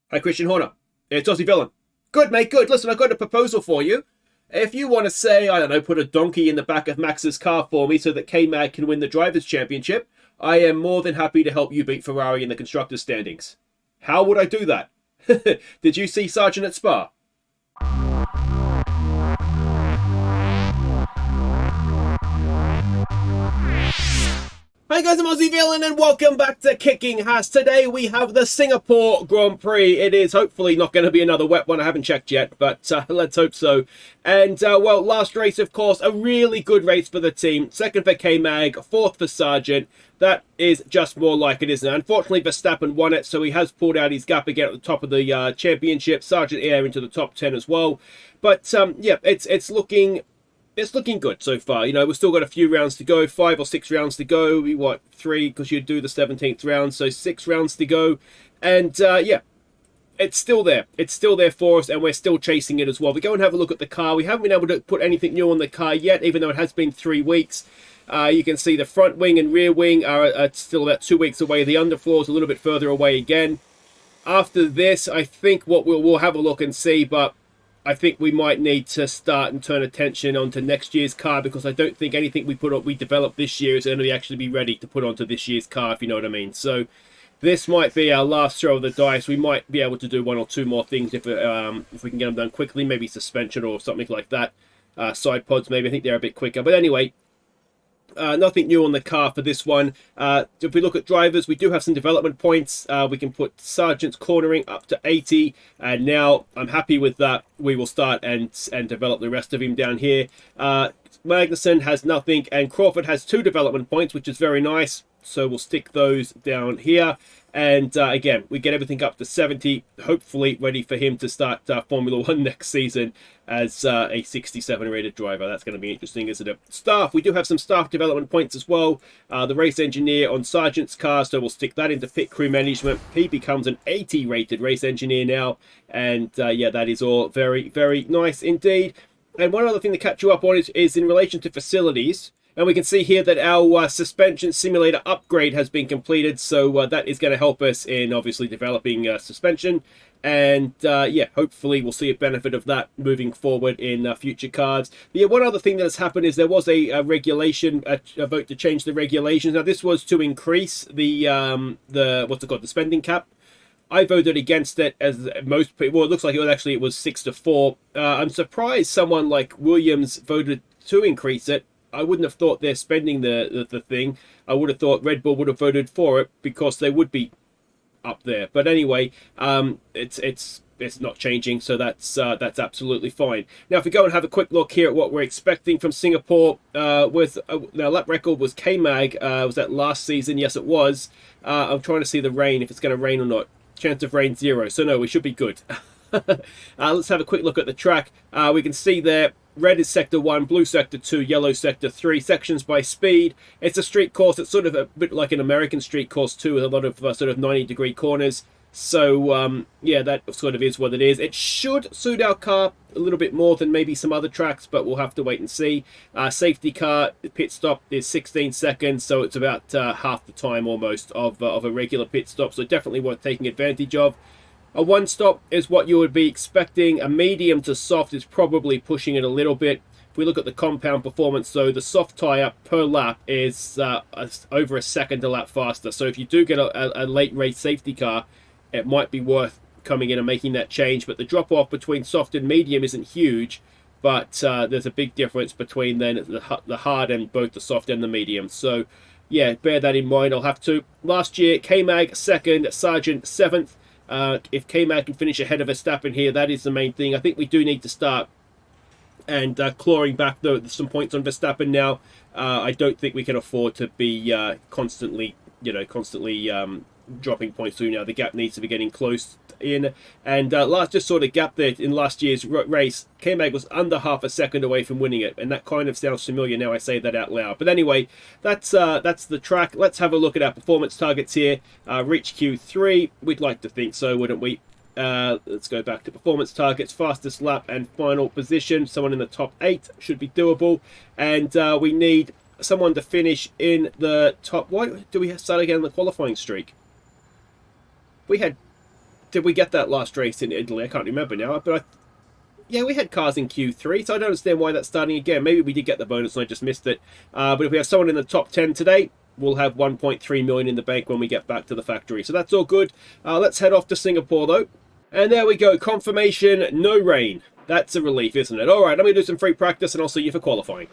Hi, Christian Horner. It's Aussie Villain. Good, mate, good. Listen, I've got a proposal for you. If you want to say, I don't know, put a donkey in the back of Max's car for me so that K-Mag can win the Drivers' Championship, I am more than happy to help you beat Ferrari in the Constructors' standings. How would I do that? Did you see Sargeant at Spa? Hi guys, I'm Aussie Villain and welcome back to Kicking Haas. Today we have the Singapore Grand Prix. It is hopefully not going to be another wet one. I haven't checked yet, but let's hope so. And, well, last race, of course, a really good race for the team. Second for K-Mag, fourth for Sargeant. That is just more like it, isn't it? Unfortunately, Verstappen won it, so he has pulled out his gap again at the top of the championship. Sargeant Air into the top 10 as well. But, yeah, it's looking good so far. You know, we've still got a few rounds to go, 5 or 6 rounds to go. What, 3, because you do the 17th round, so 6 rounds to go. And, yeah, it's still there. It's still there for us, and we're still chasing it as well. We go and have a look at the car. We haven't been able to put anything new on the car yet, even though it has been 3 weeks. You can see the front wing and rear wing are still about 2 weeks away. The underfloor is a little bit further away again. After this, I think what we'll have a look and see, but I think we might need to start and turn attention onto next year's car, because I don't think anything we develop this year is going to actually be ready to put onto this year's car, if you know what I mean. So this might be our last throw of the dice. We might be able to do 1 or 2 more things if we can get them done quickly, maybe suspension or something like that. Side pods, maybe. I think they're a bit quicker. But anyway, nothing new on the car for this one. If we look at drivers, we do have some development points. We can put Sargeant's cornering up to 80, and now I'm happy with that. We will start and develop the rest of him down here. Magnussen has nothing, and Crawford has 2 development points, which is very nice. So we'll stick those down here. And again, we get everything up to 70, hopefully ready for him to start Formula 1 next season as a 67 rated driver. That's going to be interesting, isn't it? Staff, we do have some staff development points as well. The race engineer on Sargeant's car, so we'll stick that into pit crew management. He becomes an 80 rated race engineer now. And yeah, that is all very, very nice indeed. And one other thing to catch you up on is in relation to facilities. And we can see here that our suspension simulator upgrade has been completed. So that is going to help us in obviously developing suspension. And yeah, hopefully we'll see a benefit of that moving forward in future cars. But yeah, one other thing that has happened is there was a regulation, a vote to change the regulations. Now this was to increase the what's it called, the spending cap. I voted against it, as most people. Well, it looks like it was 6-4. I'm surprised someone like Williams voted to increase it. I wouldn't have thought they're spending the thing. I would have thought Red Bull would have voted for it because they would be up there. But anyway, it's not changing, so that's absolutely fine. Now, if we go and have a quick look here at what we're expecting from Singapore, with now lap record was K-Mag. Was that last season? Yes, it was. I'm trying to see the rain, if it's going to rain or not. Chance of rain 0, so no, we should be good. Let's have a quick look at the track. We can see there, red is sector 1, blue sector 2, yellow sector 3, sections by speed. It's a street course. It's sort of a bit like an American street course too, with a lot of sort of 90-degree corners. So yeah, that sort of is what it is. It should suit our car a little bit more than maybe some other tracks, but we'll have to wait and see. Safety car pit stop is 16 seconds, so it's about half the time almost of a regular pit stop, so definitely worth taking advantage of. A 1-stop is what you would be expecting. A medium to soft is probably pushing it a little bit. If we look at the compound performance, so the soft tyre per lap is over a second a lap faster. So if you do get a late race safety car, it might be worth coming in and making that change. But the drop-off between soft and medium isn't huge, but there's a big difference between then the hard and both the soft and the medium. So yeah, bear that in mind. I'll have to. Last year, K-Mag 2nd, Sargeant 7th. If K-Mag can finish ahead of Verstappen here, that is the main thing. I think we do need to start and clawing back some points on Verstappen now. I don't think we can afford to be constantly dropping points through now. The gap needs to be getting close in. And just sort of gap there in last year's race, K-Mag was under half a second away from winning it, and that kind of sounds familiar now I say that out loud. But anyway, that's the track. Let's have a look at our performance targets here. Reach Q3, we'd like to think so, wouldn't we? Let's go back to performance targets. Fastest lap and final position. Someone in the top 8 should be doable. And we need someone to finish in the top. Why do we start again on the qualifying streak? We had did we get that last race in Italy? I can't remember now, but yeah, we had cars in Q3, so I don't understand why that's starting again. Maybe we did get the bonus and I just missed it. But if we have someone in the top 10 today, we'll have 1.3 million in the bank when we get back to the factory. So that's all good. Let's head off to Singapore, though. And there we go. Confirmation, no rain. That's a relief, isn't it? All right, let me do some free practice and I'll see you for qualifying.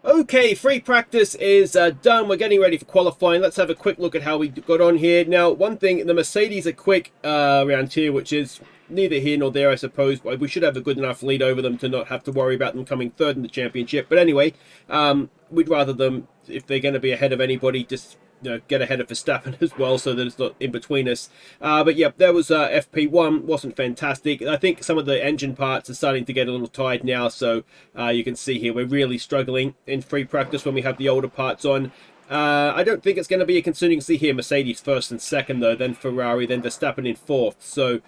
Okay, free practice is done. We're getting ready for qualifying. Let's have a quick look at how we got on here. Now, one thing, the Mercedes are quick around here, which is neither here nor there, I suppose. We should have a good enough lead over them to not have to worry about them coming third in the championship. But anyway, we'd rather them, if they're going to be ahead of anybody, just get ahead of Verstappen as well, so that it's not in between us. But yeah, there was FP1, wasn't fantastic. I think some of the engine parts are starting to get a little tired now, so you can see here we're really struggling in free practice when we have the older parts on. I don't think it's going to be a concern. You can see here Mercedes first and second, though, then Ferrari, then Verstappen in fourth. So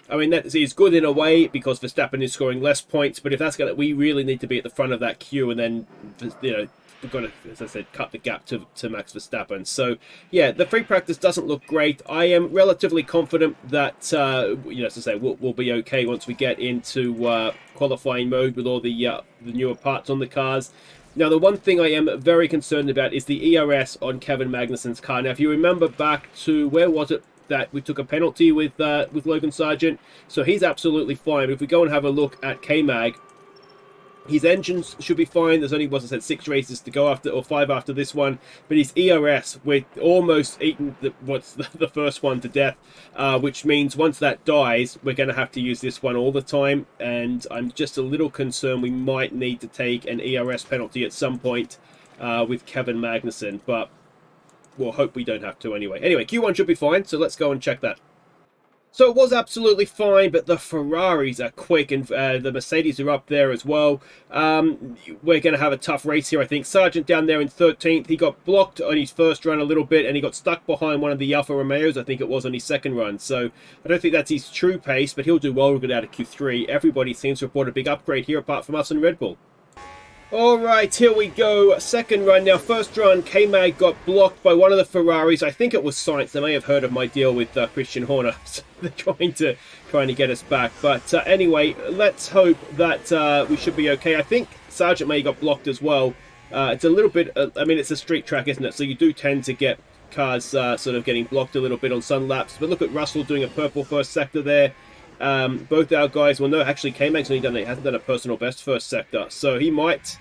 I mean, that is good in a way because Verstappen is scoring less points, but if that's going to, we really need to be at the front of that queue, and then, we've got to, as I said, cut the gap to Max Verstappen. So, yeah, the free practice doesn't look great. I am relatively confident that, as I say, we'll be okay once we get into qualifying mode with all the newer parts on the cars. Now, the one thing I am very concerned about is the ERS on Kevin Magnussen's car. Now, if you remember back to, where was it that we took a penalty with Logan Sargeant? So he's absolutely fine. But if we go and have a look at K-Mag, his engines should be fine. There's only, as I said, 6 races to go after, or 5 after this one. But his ERS, we're almost eaten the first one to death, which means once that dies, we're going to have to use this one all the time. And I'm just a little concerned we might need to take an ERS penalty at some point with Kevin Magnussen. But we'll hope we don't have to anyway. Anyway, Q1 should be fine, so let's go and check that. So it was absolutely fine, but the Ferraris are quick, and the Mercedes are up there as well. We're going to have a tough race here, I think. Sargeant down there in 13th. He got blocked on his first run a little bit, and he got stuck behind one of the Alfa Romeos, I think it was, on his second run. So I don't think that's his true pace, but he'll do well. We'll get out of Q3. Everybody seems to report a big upgrade here, apart from us and Red Bull. Alright, here we go. Second run. Now, first run, K-Mag got blocked by one of the Ferraris. I think it was Sainz. They may have heard of my deal with Christian Horner. So they're trying to get us back. But anyway, let's hope that we should be okay. I think Sargeant may have got blocked as well. It's a little bit, I mean, it's a street track, isn't it? So you do tend to get cars sort of getting blocked a little bit on some laps. But look at Russell doing a purple first sector there. Both our guys, well, no, actually, K-Mag's hasn't done a personal best first sector. So he might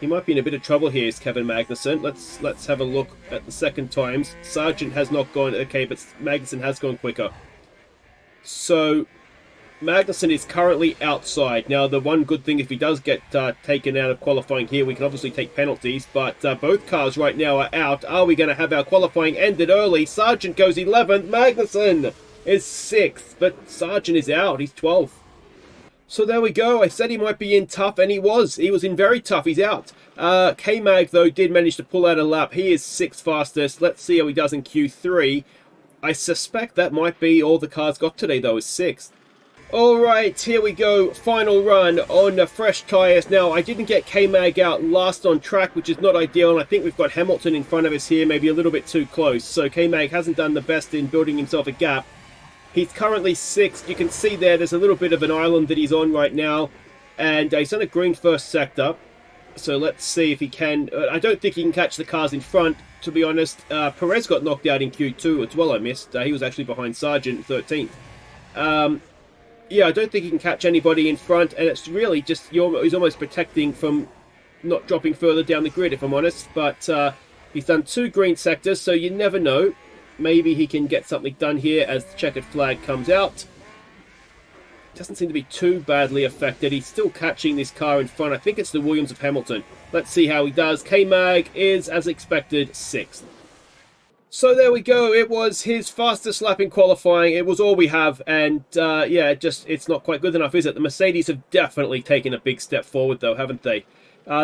be in a bit of trouble here, is Kevin Magnussen. Let's have a look at the second times. Sargeant has not gone okay, but Magnussen has gone quicker. So Magnussen is currently outside. Now, the one good thing, if he does get taken out of qualifying here, we can obviously take penalties, but both cars right now are out. Are we going to have our qualifying ended early? Sargeant goes 11th. Magnussen is 6th, but Sargeant is out. He's 12th. So there we go. I said he might be in tough, and he was. He was in very tough. He's out. K-Mag, though, did manage to pull out a lap. He is 6th fastest. Let's see how he does in Q3. I suspect that might be all the cars got today, though, is 6th. Alright, here we go. Final run on fresh tyres. Now, I didn't get K-Mag out last on track, which is not ideal, and I think we've got Hamilton in front of us here, maybe a little bit too close. So K-Mag hasn't done the best in building himself a gap. He's currently 6th. You can see there's a little bit of an island that he's on right now. And he's on a green first sector. So let's see if he can. I don't think he can catch the cars in front, to be honest. Perez got knocked out in Q2 as well, I missed. He was actually behind Sargeant, 13th. Yeah, I don't think he can catch anybody in front. And it's really just, he's almost protecting from not dropping further down the grid, if I'm honest. But he's done 2 green sectors, so you never know. Maybe he can get something done here as the checkered flag comes out. Doesn't seem to be too badly affected. He's still catching this car in front. I think it's the Williams of Hamilton. Let's see how he does. K-Mag is, as expected, 6th. So there we go. It was his fastest lap in qualifying. It was all we have. And yeah, it's not quite good enough, is it? The Mercedes have definitely taken a big step forward, though, haven't they?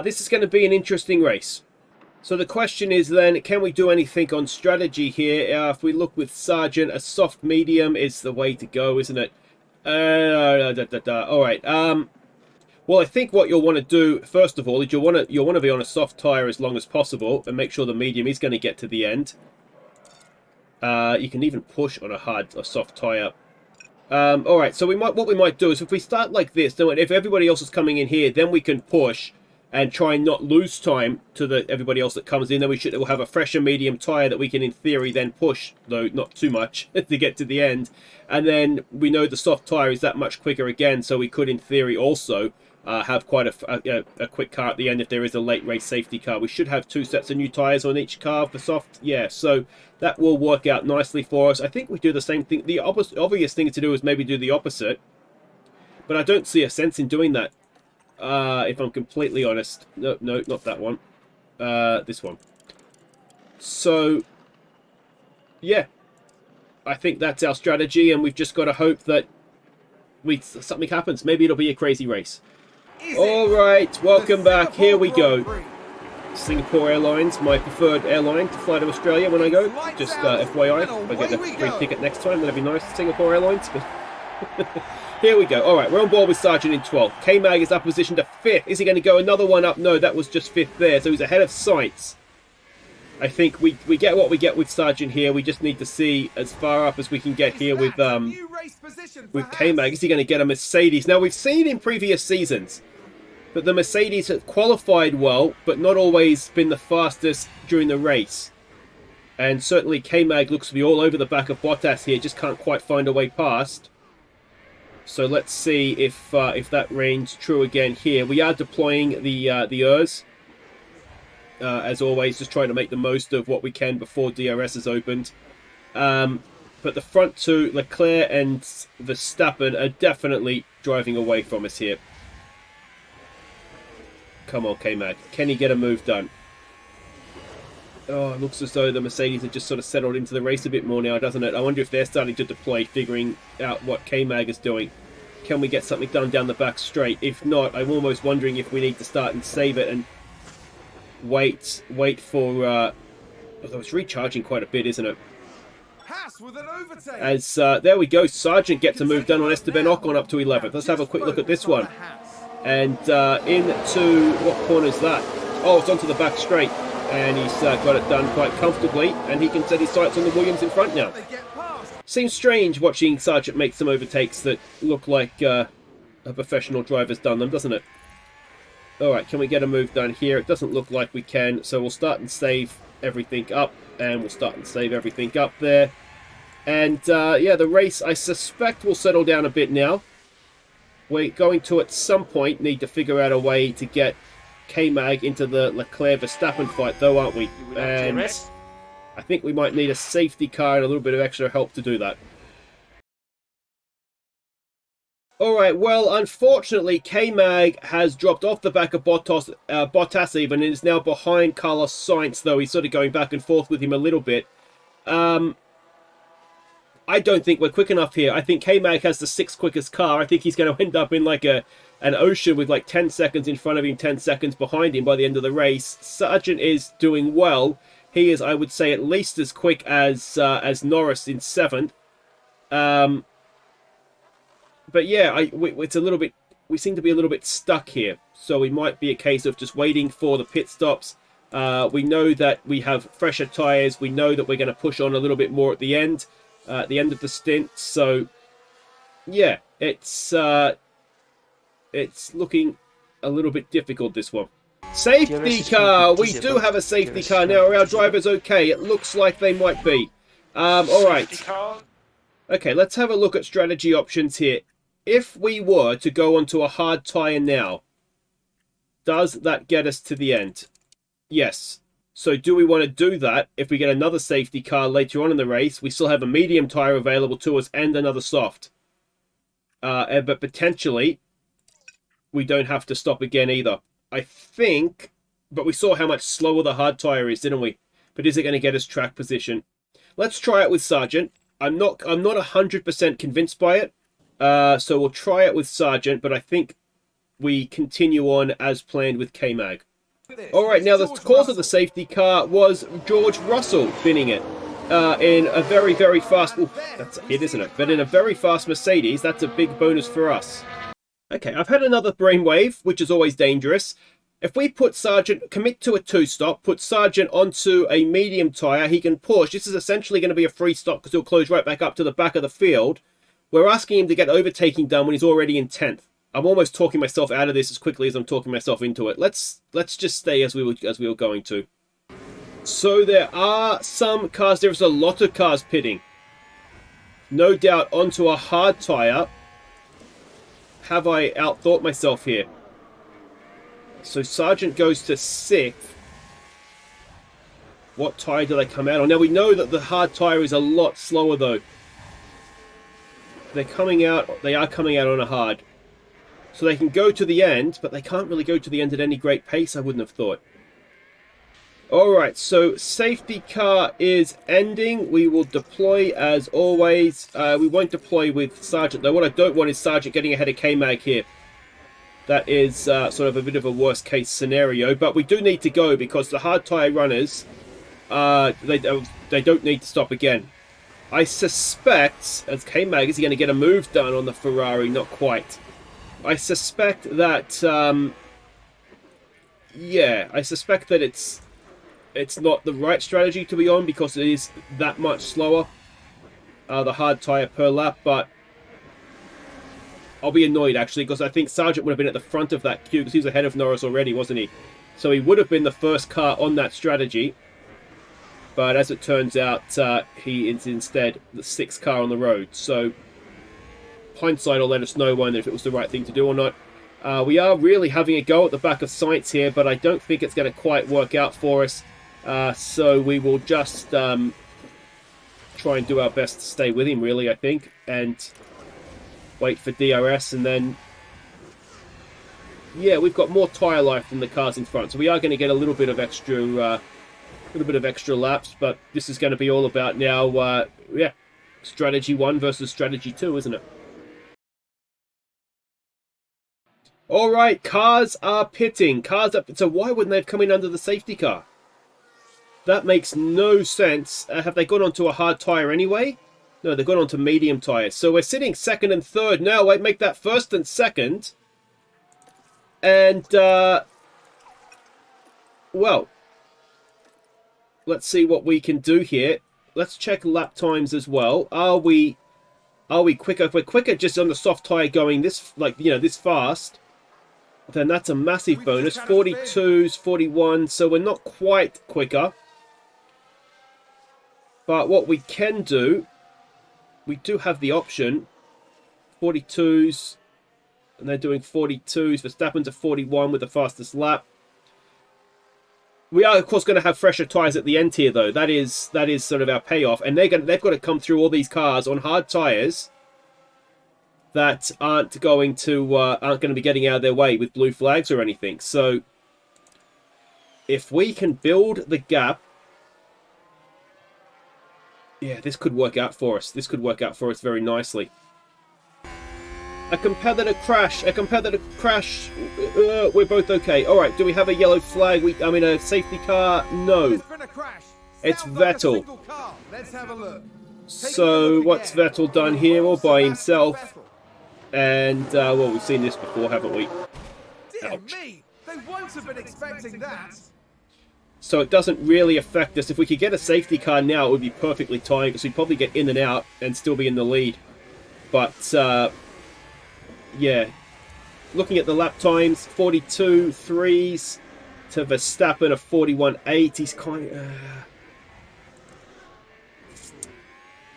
This is going to be an interesting race. So the question is then, can we do anything on strategy here? If we look with Sargeant, a soft medium is the way to go, isn't it? All right. Well, I think what you'll want to do, first of all, is you'll want to be on a soft tyre as long as possible and make sure the medium is going to get to the end. You can even push on a soft tyre All right, so what we might do is if we start like this, then if everybody else is coming in here, then we can push and try and not lose time to everybody else that comes in. Then we'll have a fresher medium tire that we can, in theory, then push, though not too much, to get to the end. And then we know the soft tire is that much quicker again, so we could, in theory, also have quite a quick car at the end if there is a late race safety car. We should have 2 sets of new tires on each car for soft. Yeah, so that will work out nicely for us. I think we do the same thing. The obvious thing to do is maybe do the opposite, but I don't see a sense in doing that. If I'm completely honest. No, not that one. This one. So, yeah. I think that's our strategy, and we've just got to hope that something happens. Maybe it'll be a crazy race. Alright, welcome back. Here we go. Singapore Airlines, my preferred airline to fly to Australia when I go. Just FYI, if I get a free ticket next time, that'd be nice. Singapore Airlines, but... Here we go. All right, we're on board with Sargeant in 12th. K-Mag is up position to 5th. Is he going to go another one up? No, that was just 5th there. So he's ahead of Sainz. I think we get what we get with Sargeant here. We just need to see as far up as we can get here with K-Mag. Is he going to get a Mercedes? Now, we've seen in previous seasons that the Mercedes have qualified well, but not always been the fastest during the race. And certainly K-Mag looks to be all over the back of Bottas here. Just can't quite find a way past. So let's see if that reigns true again here. We are deploying the ERS. As always, just trying to make the most of what we can before DRS is opened. But the front two, Leclerc and Verstappen, are definitely driving away from us here. Come on, K-Mag. Can he get a move done? Oh, it looks as though the Mercedes have just sort of settled into the race a bit more now, doesn't it? I wonder if they're starting to deploy, figuring out what K-Mag is doing. Can we get something done down the back straight? If not, I'm almost wondering if we need to start and save it and wait for... although it's recharging quite a bit, isn't it? Haas with an overtake. As there we go, Sargeant gets a move done on Esteban Ocon up to 11th. Let's have a quick look at this one. And into... what corner is that? Oh, it's onto the back straight. And he's got it done quite comfortably, and he can set his sights on the Williams in front now. Seems strange watching Sargeant make some overtakes that look like a professional driver's done them, doesn't it? Alright, can we get a move done here? It doesn't look like we can, so we'll start and save everything up, and we'll start and save everything up there. And yeah, the race, I suspect, will settle down a bit now. We're going to, at some point, need to figure out a way to get K-Mag into the Leclerc-Verstappen fight, though, aren't we? And I think we might need a safety car and a little bit of extra help to do that. Alright, well, unfortunately, K-Mag has dropped off the back of Bottas even, and is now behind Carlos Sainz, though he's sort of going back and forth with him a little bit. I don't think we're quick enough here. I think K-Mag has the 6th quickest car. I think he's going to end up in like an ocean with like 10 seconds in front of him, 10 seconds behind him by the end of the race. Sargeant is doing well. He is, I would say, at least as quick as Norris in 7th. But yeah, it's a little bit. We seem to be a little bit stuck here. So we might be a case of just waiting for the pit stops. We know that we have fresher tyres. We know that we're going to push on a little bit more at the end of the stint. So yeah, it's looking a little bit difficult, this one. Safety car! We do have a safety car now. Are our drivers okay? It looks like they might be. Alright. Okay, let's have a look at strategy options here. If we were to go onto a hard tyre now, does that get us to the end? Yes. So do we want to do that if we get another safety car later on in the race? We still have a medium tyre available to us and another soft. But potentially, we don't have to stop again either. I think, but we saw how much slower the hard tyre is, didn't we? But is it going to get us track position? Let's try it with Sargeant. I'm not 100% convinced by it. So we'll try it with Sargeant, but I think we continue on as planned with K-Mag. Alright, now the cause of the safety car was George Russell binning it in a very, very fast... Ooh, that's a hit, isn't it? But in a very fast Mercedes, that's a big bonus for us. Okay, I've had another brainwave, which is always dangerous. If we put Sargeant, commit to a 2-stop, put Sargeant onto a medium tyre, he can push. This is essentially going to be a free stop because he'll close right back up to the back of the field. we're asking him to get overtaking done when he's already in 10th. I'm almost talking myself out of this as quickly as I'm talking myself into it. Let's just stay as we were going to. So there are some cars. There's a lot of cars pitting. No doubt onto a hard tyre. Have I outthought myself here? So Sargeant goes to 6th. What tyre do they come out on? Now we know that the hard tyre is a lot slower though. They are coming out on a hard. So they can go to the end, but they can't really go to the end at any great pace, I wouldn't have thought. Alright, so safety car is ending. We will deploy as always. We won't deploy with Sargeant though. What I don't want is Sargeant getting ahead of K-Mag here. That is sort of a bit of a worst case scenario. But we do need to go because the hard tyre runners, they don't need to stop again. I suspect, as K-Mag, is he going to get a move done on the Ferrari? Not quite. I suspect that, yeah, I suspect that it's not the right strategy to be on because it is that much slower, the hard tyre per lap, but I'll be annoyed actually because I think Sargeant would have been at the front of that queue because he was ahead of Norris already, wasn't he? So he would have been the first car on that strategy. But as it turns out, he is instead the 6th car on the road. So hindsight will let us know whether if it was the right thing to do or not. We are really having a go at the back of Sainz here, but I don't think it's going to quite work out for us. So we will just try and do our best to stay with him, really, I think. And wait for DRS, and then... yeah, we've got more tyre life than the cars in front. So we are going to get a little bit of extra... laps, but this is going to be all about now, yeah, strategy 1 versus strategy 2, isn't it? Alright, cars are pitting. So why wouldn't they have come in under the safety car? That makes no sense. Have they gone onto a hard tyre anyway? No, they've gone onto medium tyres. So we're sitting 2nd and 3rd now. I make that 1st and 2nd. And, well... let's see what we can do here. Let's check lap times as well. Are we quicker? If we're quicker just on the soft tyre going this, like, you know, this fast, then that's a massive bonus. 42s, 41, so we're not quite quicker. But what we can do, we do have the option. 42s, and they're doing 42s. Verstappen's a 41 with the fastest lap. We are, of course, going to have fresher tyres at the end here, though. That is sort of our payoff. And they've got to come through all these cars on hard tyres that aren't going to be getting out of their way with blue flags or anything. So if we can build the gap, yeah, this could work out for us. This could work out for us very nicely. A competitor crash. We're both okay. All right. Do we have a yellow flag? A safety car. No. It's Vettel. Let's have a look. So what's Vettel done here all by himself? And well, we've seen this before, haven't we? Dear me, they won't have been expecting that. So it doesn't really affect us. If we could get a safety car now, it would be perfectly timed because we'd probably get in and out and still be in the lead. But yeah, looking at the lap times, 42.3s to Verstappen, a 41.8. He's kind of...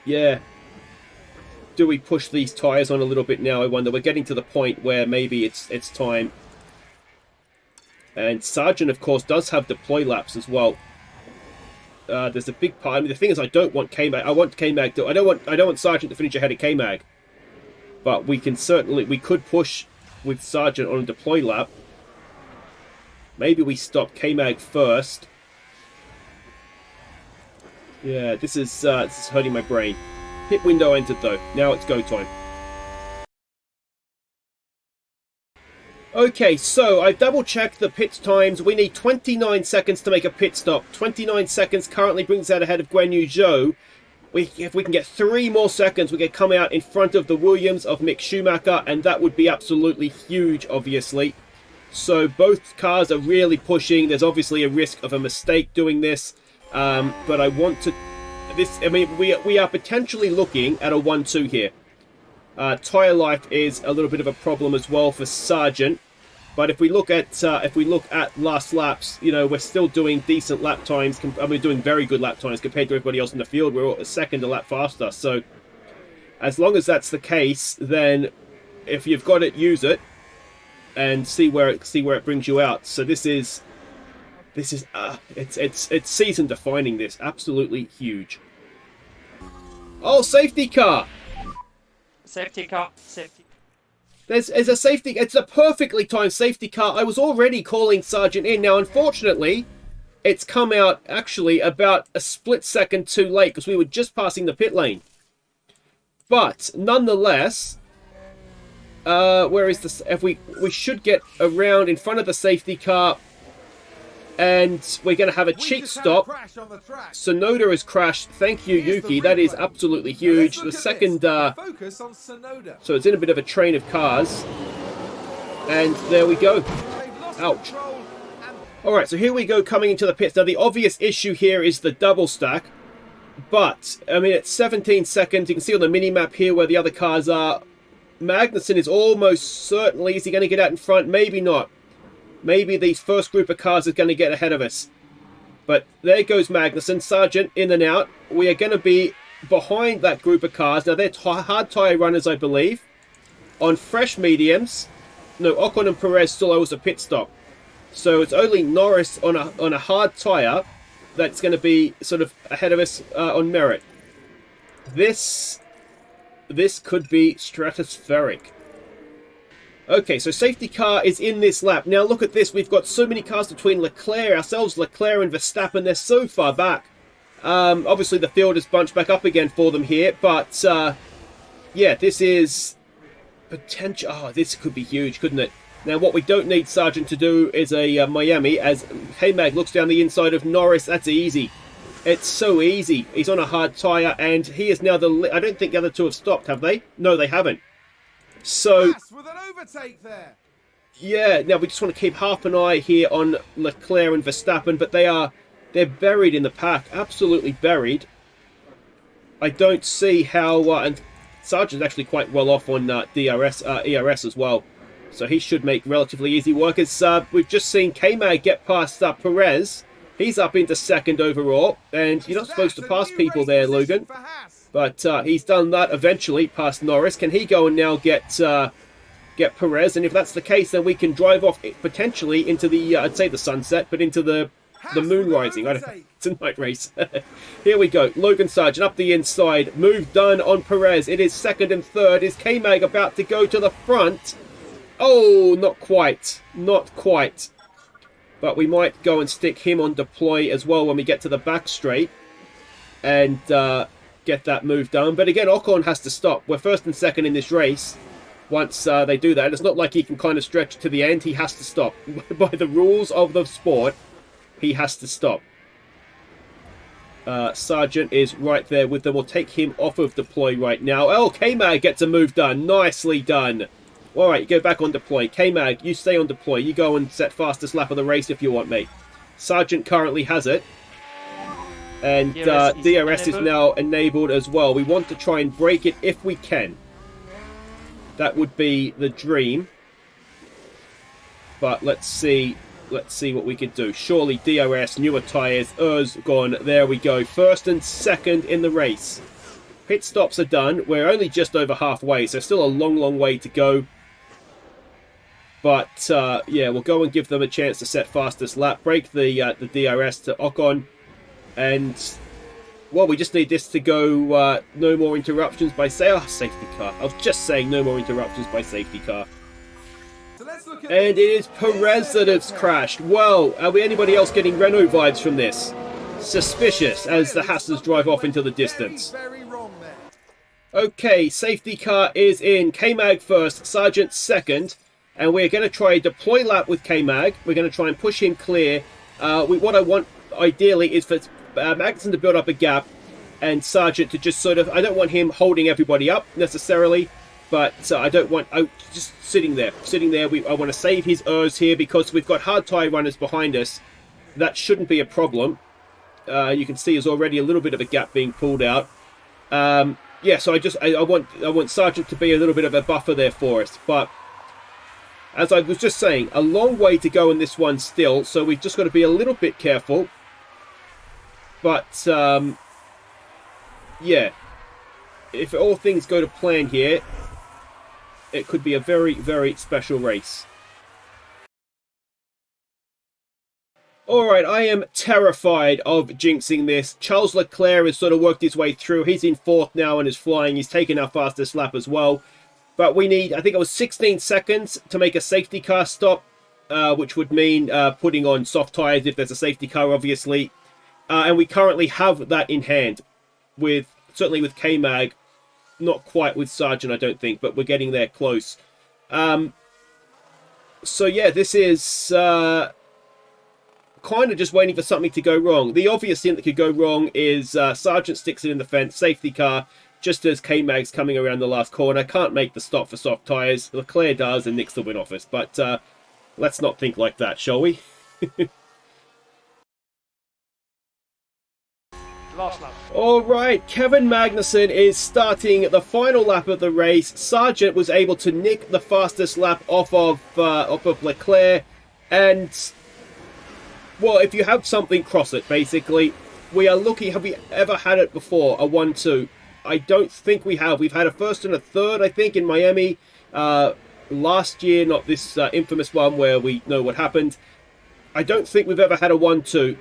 yeah. Do we push these tyres on a little bit now? I wonder. We're getting to the point where maybe it's time. And Sargeant, of course, does have deploy laps as well. There's a big part. I mean, the thing is, I don't want K-Mag. I want K-Mag to... I don't want Sargeant to finish ahead of K-Mag. But we could push with Sargeant on a deploy lap. Maybe we stop K-Mag first. Yeah, this is hurting my brain. Pit window entered though. Now it's go time. Okay, so I've double checked the pit times. We need 29 seconds to make a pit stop. 29 seconds currently brings out ahead of Guan Yu Zhou. If we can get 3 more seconds, we can come out in front of the Williams of Mick Schumacher, and that would be absolutely huge, obviously. So both cars are really pushing. There's obviously a risk of a mistake doing this, but I want to... we are potentially looking at a 1-2 here. Tyre life is a little bit of a problem as well for Sargeant. But if we look at last laps, you know, we're still doing decent lap times. We're doing very good lap times compared to everybody else in the field. We're a second a lap faster. So as long as that's the case, then if you've got it, use it and see where it brings you out. So it's season defining. This absolutely huge. Oh, safety car. Safety car. Safety. There's a safety. It's a perfectly timed safety car. I was already calling Sargeant in. Now, unfortunately, it's come out actually about a split second too late because we were just passing the pit lane. But nonetheless, where is this? If we should get around in front of the safety car, and we're going to have a cheek stop. Sonoda has crashed. Thank you, Yuki. That is absolutely huge. The second, Focus on Sonoda. so it's in a bit of a train of cars, and there we go. Ouch. All right, so here we go coming into the pits. Now the obvious issue here is the double stack, but I mean it's 17 seconds. You can see on the mini map here where the other cars are. Magnussen is almost certainly. Is he going to get out in front? Maybe not. Maybe the first group of cars is going to get ahead of us. But there goes Magnussen. Sargeant in and out. We are going to be behind that group of cars. Now, they're hard tyre runners, I believe. On fresh mediums. No, Ocon and Perez still owes a pit stop. So it's only Norris on a hard tyre that's going to be sort of ahead of us on merit. This could be stratospheric. Okay, so safety car is in this lap. Now look at this. We've got so many cars between Leclerc and Verstappen. They're so far back. Obviously, the field has bunched back up again for them here. But, yeah, this is potential. Oh, this could be huge, couldn't it? Now, what we don't need Sargeant to do is a Miami. As K-Mag looks down the inside of Norris. That's easy. It's so easy. He's on a hard tyre, and he is now the... I don't think the other two have stopped, have they? No, they haven't. So, With an overtake there. yeah, now we just want to keep half an eye here on Leclerc and Verstappen, but they're buried in the pack, absolutely buried. I don't see how, and Sargeant's actually quite well off on ERS as well, so he should make relatively easy work. As we've just seen K-Mag get past Perez, he's up into second overall, and you're not supposed to pass people there, Logan. But he's done that eventually past Norris. Can he go and now get Perez? And if that's the case, then we can drive off potentially into the, I'd say the sunset, but into the moon rising. I don't know. It's a night race. Here we go. Logan Sargeant up the inside. Move done on Perez. It is second and third. Is K-Mag about to go to the front? Oh, not quite. Not quite. But we might go and stick him on deploy as well when we get to the back straight. And... get that move done. But again, Ocon has to stop. We're first and second in this race. Once they do that, it's not like he can kind of stretch to the end. He has to stop. By the rules of the sport, he has to stop. Sargeant is right there with them. We'll take him off of deploy right now. Oh, K-Mag gets a move done. Nicely done. All right, you go back on deploy. K-Mag, you stay on deploy. You go and set fastest lap of the race if you want, mate. Sargeant currently has it. And DRS is now enabled as well. We want to try and break it if we can. That would be the dream. But let's see what we could do. Surely DRS, newer tyres, gone. There we go. First and second in the race. Pit stops are done. We're only just over halfway, so still a long way to go. But yeah, we'll go and give them a chance to set fastest lap. Break the DRS to Ocon. And, well, we just need this to go, no more interruptions by safety car. I was just saying no more interruptions by safety car. And it is Perez that has crashed. Well, are we anybody else getting Renault vibes from this? Suspicious as the Haas's drive off into the distance. Okay, safety car is in. K-Mag first, Sargeant second. And we're going to try a deploy lap with K-Mag. We're going to try and push him clear. What I want, ideally, is for Magnussen to build up a gap and Sargeant to just sort of... I don't want him holding everybody up, necessarily. But I don't want... just sitting there. I want to save his here because we've got hard tyre runners behind us. That shouldn't be a problem. You can see there's already a little bit of a gap being pulled out. yeah, so I want Sargeant to be a little bit of a buffer there for us. But as I was just saying, a long way to go in this one still, so we've just got to be a little bit careful. But yeah, if all things go to plan here, it could be a very, very special race. Alright, I am terrified of jinxing this. Charles Leclerc has sort of worked his way through. He's in 4th now and is flying. He's taken our fastest lap as well. But we need, I think it was 16 seconds to make a safety car stop, which would mean putting on soft tyres if there's a safety car, obviously. And we currently have that in hand, certainly with K-Mag. Not quite with Sargeant, I don't think, but we're getting there close. So yeah, this is kind of just waiting for something to go wrong. The obvious thing that could go wrong is Sargeant sticks it in the fence, safety car, just as K-Mag's coming around the last corner. Can't make the stop for soft tyres. Leclerc does and nicks the win office. But let's not think like that, shall we? Last lap. Alright, Kevin Magnussen is starting the final lap of the race. Sargeant was able to nick the fastest lap off of Leclerc. And, well, if you have something, cross it, basically. We are lucky. Have we ever had it before, a 1-2? I don't think we have. We've had a first and a third, I think, in Miami last year. Not this infamous one where we know what happened. I don't think we've ever had a 1-2.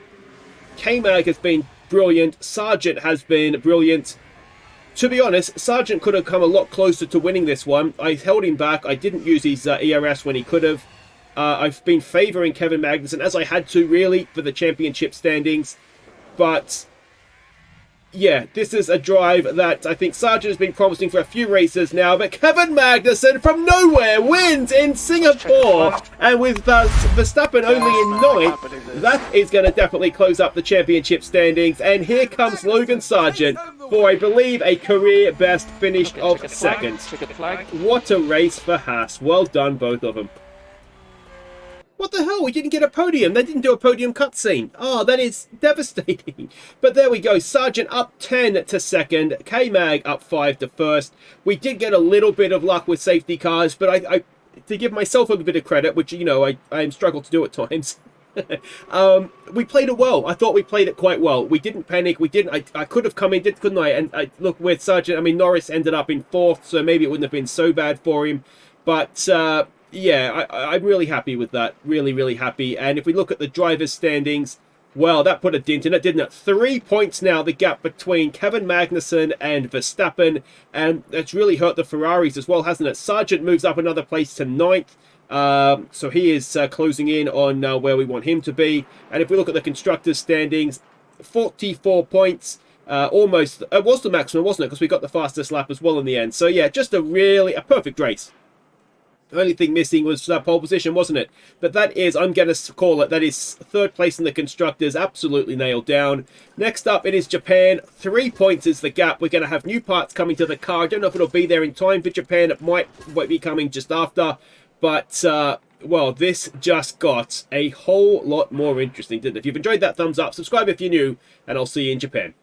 K-Mag has been brilliant. Sargeant has been brilliant. To be honest, Sargeant could have come a lot closer to winning this one. I held him back. I didn't use his ERS when he could have. I've been favouring Kevin Magnussen, as I had to, really, for the championship standings. But yeah, this is a drive that I think Sargeant has been promising for a few races now. But Kevin Magnussen from nowhere wins in Singapore. And with Verstappen only in 9th, that is going to definitely close up the championship standings. And here comes Logan Sargeant for, I believe, a career best finish of 2nd. What a race for Haas. Well done, both of them. What the hell? We didn't get a podium. They didn't do a podium cutscene. Oh, that is devastating. But there we go. Sargeant up 10 to 2nd. K-Mag up 5 to 1st. We did get a little bit of luck with safety cars, but I to give myself a bit of credit, which, you know, I struggle to do at times. We played it well. I thought we played it quite well. We didn't panic. We didn't. I could have come in, couldn't I? And look, with Sargeant, I mean, Norris ended up in 4th, so maybe it wouldn't have been so bad for him. But yeah, I'm really happy with that. Really, really happy. And if we look at the drivers' standings, well, that put a dent in it, didn't it? 3 points now, the gap between Kevin Magnussen and Verstappen. And that's really hurt the Ferraris as well, hasn't it? Sargeant moves up another place to 9th. So he is closing in on where we want him to be. And if we look at the constructors' standings, 44 points. Almost, it was the maximum, wasn't it? Because we got the fastest lap as well in the end. So yeah, just a perfect race. The only thing missing was pole position, wasn't it? But that is, I'm going to call it, that is 3rd place in the constructors, absolutely nailed down. Next up, it is Japan. 3 points is the gap. We're going to have new parts coming to the car. I don't know if it'll be there in time for Japan. It might be coming just after. But, well, this just got a whole lot more interesting, didn't it? If you've enjoyed that, thumbs up. Subscribe if you're new, and I'll see you in Japan.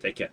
Take care.